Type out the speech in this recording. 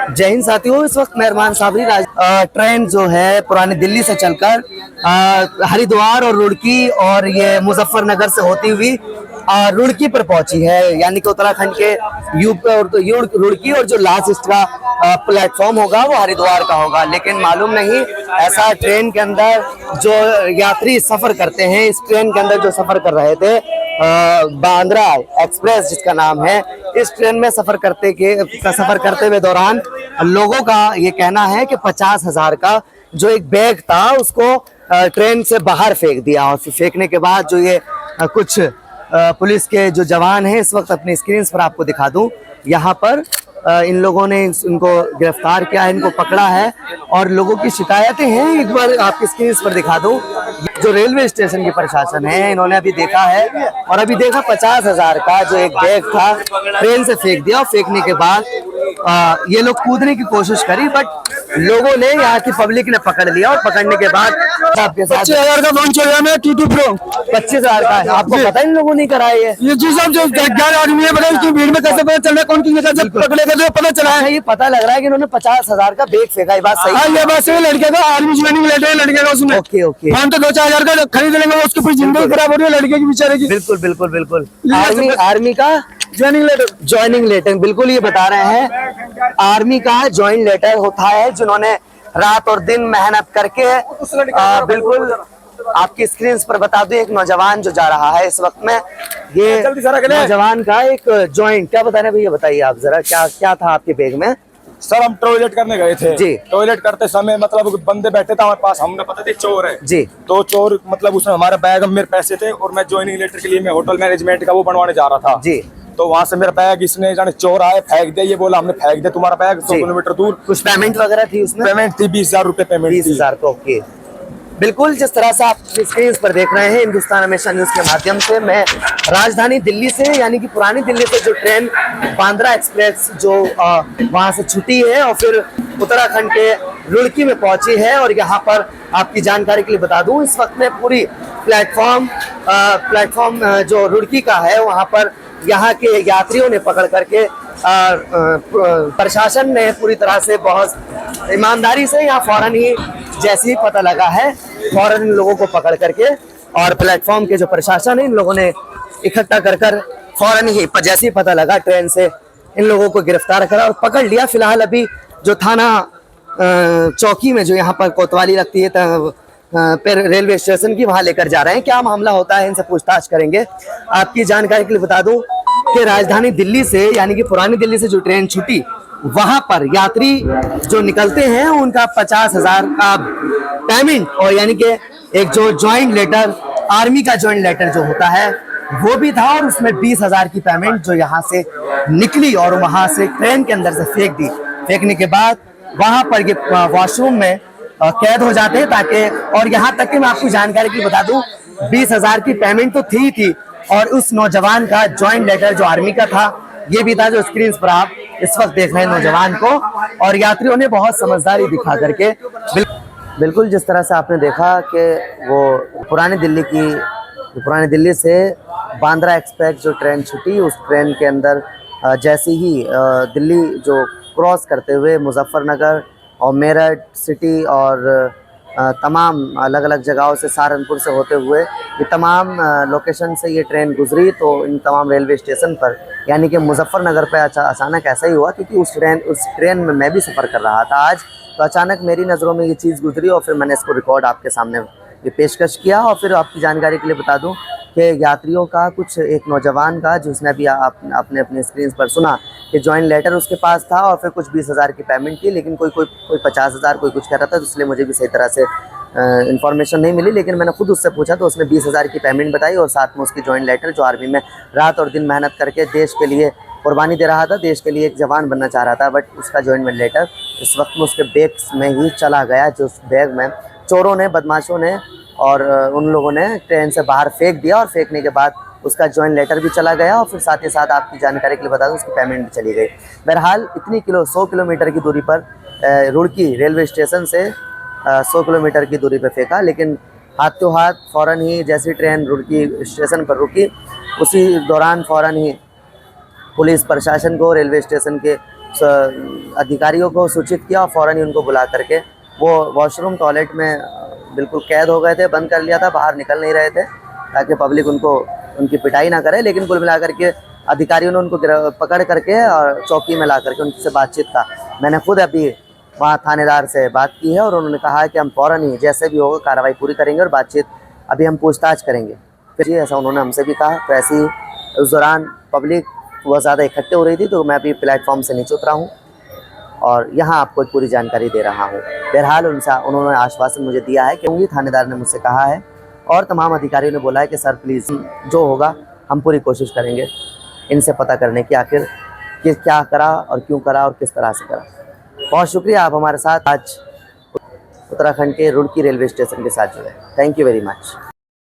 जय हिंद साथियों। इस वक्त मेहरबान साबरी ट्रेन जो है पुरानी दिल्ली से चलकर हरिद्वार और रुड़की और ये मुजफ्फरनगर से होती हुई रुड़की पर पहुंची है, यानी कि उत्तराखंड के यूपी और रुड़की, और जो लास्ट का प्लेटफॉर्म होगा वो हरिद्वार का होगा। लेकिन मालूम नहीं, ऐसा ट्रेन के अंदर जो यात्री सफर करते हैं, इस ट्रेन के अंदर जो सफर कर रहे थे बांद्रा एक्सप्रेस जिसका नाम है, इस ट्रेन में सफर करते हुए दौरान लोगों का ये कहना है कि 50,000 का जो एक बैग था उसको ट्रेन से बाहर फेंक दिया, और फिर फेंकने के बाद जो ये कुछ पुलिस के जो जवान हैं, इस वक्त अपनी स्क्रीन पर आपको दिखा दूं, यहाँ पर इन लोगों ने इनको गिरफ्तार किया है, इनको पकड़ा है और लोगों की शिकायतें हैं। एक बार आपकी स्क्रीन पर दिखा दूं, जो रेलवे स्टेशन की प्रशासन है, इन्होंने अभी देखा है और अभी देखा 50,000 का जो एक बैग था ट्रेन से फेंक दिया, और फेंकने के बाद ये लोग कूदने की कोशिश करी, बट लोगों ने, यहाँ की पब्लिक ने पकड़ लिया, और पकड़ने के बाद आपके साथ 25,000 का फोन चल रहा है, T2 Pro 25,000 का है। आपको पता इन लोगों ने कराया ये जी साहब, जो 11 आदमी है, पता इसकी भीड़ में कैसे पता चल रहा है कौन किसने कैसे पकड़ेगा, जो पता चला है। ये पता लग रहा है कि इन्होंने 50,000 का बैग फेंका। ये बात सही है? ये बस लड़के का आर्मी ज्वाइनिंग लेटर है, लड़के का उसमें ओके ओके। हम तो 2-4 हजार का खरीद लेंगे, उसकी पूरी जिंदगी खराब हो रही है लड़के की, बेचारे की। बिल्कुल बिल्कुल बिल्कुल। आर्मी का ज्वाइनिंग लेटर बिल्कुल ये बता रहे हैं, आर्मी का ज्वाइन लेटर होता है, जिन्होंने रात और दिन मेहनत करके बिल्कुल आपकी स्क्रीन पर बता दूं, एक नौजवान जो जा रहा है इस वक्त में, ये नौजवान का एक ज्वाइन, क्या बता रहे भैया, बताइए आप जरा, क्या था आपके बैग में? सर हम टॉयलेट करने गए थे जी। टॉयलेट करते समय मतलब बंदे बैठे थे हमारे पास, हमने पता थी चोर है जी। तो चोर मतलब उसमें हमारा बैग, मेरे पैसे थे और मैं ज्वाइनिंग लेटर के लिए मैं होटल मैनेजमेंट का वो बनवाने जा रहा था जी। तो वहाँ से मेरा बैग इसने जाने चोर आए फेंक दिया, ये बोला हमने फेंक दिया तुम्हारा बैग 100 किलोमीटर दूर। कुछ पेमेंट वगैरह थी उसमें? पेमेंट थी 20,000 रुपए पेमेंट। 20,000 का, ओके। बिल्कुल जिस तरह से आप स्क्रीन पर देख रहे हैं, हिंदुस्तान हमेशा न्यूज के माध्यम से मैं राजधानी दिल्ली से, यानी कि पुरानी दिल्ली से जो ट्रेन बांद्रा एक्सप्रेस जो वहां से छुटी है और फिर उत्तराखंड के रुड़की में पहुंची है, और यहाँ पर आपकी जानकारी के लिए बता दूं, इस वक्त में पूरी प्लेटफॉर्म जो रुड़की का है वहां पर यहाँ के यात्रियों ने पकड़ करके प्रशासन ने पूरी तरह से बहुत ईमानदारी से यहाँ फौरन ही जैसे ही पता लगा है, फौरन इन लोगों को पकड़ करके, और प्लेटफॉर्म के जो प्रशासन है इन लोगों ने इकट्ठा कर फौरन ही जैसे ही पता लगा ट्रेन से इन लोगों को गिरफ्तार करा और पकड़ लिया। फिलहाल अभी जो थाना चौकी में जो यहाँ पर कोतवाली लगती है फिर रेलवे स्टेशन की, वहां लेकर जा रहे हैं। क्या मामला होता है इनसे पूछताछ करेंगे। आपकी जानकारी के लिए बता दूं कि राजधानी दिल्ली से, यानी कि पुरानी दिल्ली से जो ट्रेन छूटी, वहां पर यात्री जो निकलते हैं उनका 50,000 का पेमेंट, और यानी कि एक जो ज्वाइंट लेटर, आर्मी का ज्वाइंट लेटर जो होता है वो भी था, और उसमें 20,000 की पेमेंट जो यहाँ से निकली और वहां से ट्रेन के अंदर से फेंक दी। फेंकने के बाद वहां पर ये वॉशरूम में कैद हो जाते हैं, ताकि, और यहाँ तक कि मैं आपको जानकारी की बता दूं, 20,000 की पेमेंट तो थी और उस नौजवान का ज्वाइंट लेटर जो आर्मी का था ये भी था, जो स्क्रीन पर आप इस वक्त देख रहे हैं नौजवान को। और यात्रियों ने बहुत समझदारी दिखा करके बिल्कुल जिस तरह से आपने देखा कि वो पुरानी दिल्ली से बांद्रा एक्सप्रेस जो ट्रेन छूटी, उस ट्रेन के अंदर जैसे ही दिल्ली जो क्रॉस करते हुए मुजफ्फरनगर और मेरठ सिटी और तमाम अलग अलग जगहों से, सहारनपुर से होते हुए ये तमाम लोकेशन से ये ट्रेन गुजरी, तो इन तमाम रेलवे स्टेशन पर, यानी कि मुजफ्फरनगर पे अचानक ऐसा ही हुआ, क्योंकि उस ट्रेन में मैं भी सफ़र कर रहा था आज, तो अचानक मेरी नज़रों में ये चीज़ गुजरी और फिर मैंने इसको रिकॉर्ड आपके सामने ये पेशकश किया। और फिर आपकी जानकारी के लिए बता दूं कि यात्रियों का कुछ, एक नौजवान का जिसने अभी आपने अपनी स्क्रीन पर सुना कि ज्वाइंट लेटर उसके पास था और फिर कुछ 20,000 की पेमेंट की, लेकिन कोई 50,000 कोई कुछ कह रहा था, तो इसलिए मुझे भी सही तरह से इन्फॉर्मेशन नहीं मिली। लेकिन मैंने खुद उससे पूछा तो उसने 20,000 की पेमेंट बताई, और साथ में उसकी ज्वाइंट लेटर, जो आर्मी में रात और दिन मेहनत करके देश के लिए कुर्बानी दे रहा था, देश के लिए एक जवान बनना चाह रहा था, बट उसका ज्वाइंट लेटर इस वक्त में उसके बैग में ही चला गया, जो उस बैग में चोरों ने, बदमाशों ने और उन लोगों ने ट्रेन से बाहर फेंक दिया, और फेंकने के बाद उसका ज्वाइंट लेटर भी चला गया, और फिर साथ ही साथ आपकी जानकारी के लिए बता दूं उसकी पेमेंट भी चली गई। बहरहाल इतनी 100 किलोमीटर की दूरी पर रुड़की रेलवे स्टेशन से 100 किलोमीटर की दूरी पर फेंका, लेकिन हाथों हाथ फ़ौरन ही जैसी ट्रेन रुड़की स्टेशन पर रुकी, उसी दौरान फ़ौरन ही पुलिस प्रशासन को, रेलवे स्टेशन के अधिकारियों को सूचित किया और फ़ौरन ही उनको बुला करके वो वॉशरूम टॉयलेट में बिल्कुल कैद हो गए थे, बंद कर लिया था, बाहर निकल नहीं रहे थे ताकि पब्लिक उनको उनकी पिटाई ना करे। लेकिन कुल मिला करके अधिकारियों ने उनको पकड़ करके और चौकी में ला करके उनसे बातचीत का मैंने खुद अभी वहाँ थानेदार से बात की है और उन्होंने कहा है कि हम फ़ौरन ही जैसे भी होगा कार्रवाई पूरी करेंगे और बातचीत अभी हम पूछताछ करेंगे। फिर जी ऐसा उन्होंने हमसे भी कहा। तो ऐसे ही उस दौरान पब्लिक बहुत ज़्यादा इकट्ठे हो रही थी, तो मैं अभी प्लेटफॉर्म से नीचे उतरा हूँ और यहाँ आपको एक पूरी जानकारी दे रहा हूँ। बहरहाल उन्होंने आश्वासन मुझे दिया है कि थानेदार ने मुझसे कहा है और तमाम अधिकारियों ने बोला है कि सर प्लीज़ जो होगा हम पूरी कोशिश करेंगे इनसे पता करने की आखिर क्या करा और क्यों करा और किस तरह से करा। बहुत शुक्रिया आप हमारे साथ आज उत्तराखंड के रुड़की रेलवे स्टेशन के साथ जुड़े। Thank you very much.